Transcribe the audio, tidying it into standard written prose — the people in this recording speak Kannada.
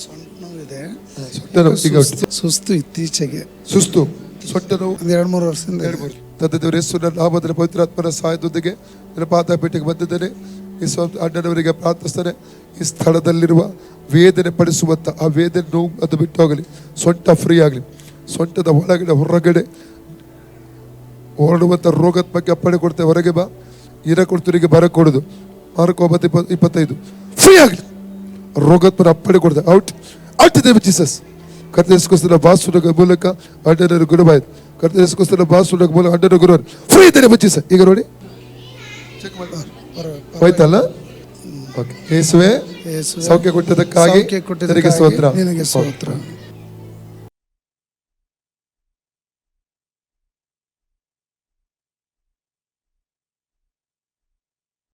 ಸೊಂಟ ನೋವಿದೆ, ಸೊಂಟ ನೋವು ಈಗ ಸುಸ್ತು ಇತ್ತೀಚೆಗೆ, ಸುಸ್ತು ಸೊಂಟ ನೋವು 2-3 ವರ್ಷದಿಂದ. ತಂದೆ ದೇವರ ಯೇಸುವಿನ ನಾಮದ ಪವಿತ್ರಾತ್ಮನ ಸಹಾಯದೊಂದಿಗೆ ನನ್ನ ಪಾದಪೀಠಕ್ಕೆ ಬಂದಿದ್ದೇನೆ. ಈ ಅಣ್ಣನವರಿಗೆ ಪ್ರಾರ್ಥಿಸ್ತಾರೆ. ಈ ಸ್ಥಳದಲ್ಲಿರುವ ವೇದನೆ ಪಡಿಸುವಂತ ಆ ವೇದನೆ ನೋವು ಅದು ಬಿಟ್ಟು ಹೋಗಲಿ, ಸೊಂಟ ಫ್ರೀ ಆಗಲಿ, ಸೊಂಟದ ಒಳಗಡೆ ಹೊರಗಡೆ ಹೊರಡುವಂತ ರೋಗದ ಬಗ್ಗೆ ಅಪ್ಪಣೆ ಕೊಡ್ತೇವೆ. ಹೊರಗೆ ಬಾ, ಇರ ಕೊಡ್ತರಿಗೆ ಬರ ಕೊಡುದು. ಮಾರ್ಕ್ 9:25 ಫ್ರೀ ಆಗಲಿ, ರೋಗದ ಅಪ್ಪಣೆ ಕೊಡ್ತೇವೆ. ಔಟ್ ಔಟ್ ದೇವ ಜೀಸಸ್. ಕರ್ತೇಸ್ಕೋಸ್ಕರ ಬಾಸುಡ ಮೂಲಕ ಅಡ್ಡರ ಗುರುಬಾಯ್ತು. ಕರ್ತೇಸ್ಕೋಸ್ಕರ ಬಾಸುಡ ಮೂಲಕ ಅಡ್ಡರ ಗುರು ಫ್ರೀ ಇದ್ದಾರೆ ಬಚ್ಚೀಸ. ಈಗ ನೋಡಿ ಚೆಕ್ ಮಾಡಿ ಹೋಯ್ತಲ್ಲ. ಯೇಸುವೆ ಸೌಖ್ಯ ಕೊಟ್ಟದಕ್ಕಾಗಿ ನಿನಗೆ ಸ್ತೋತ್ರ.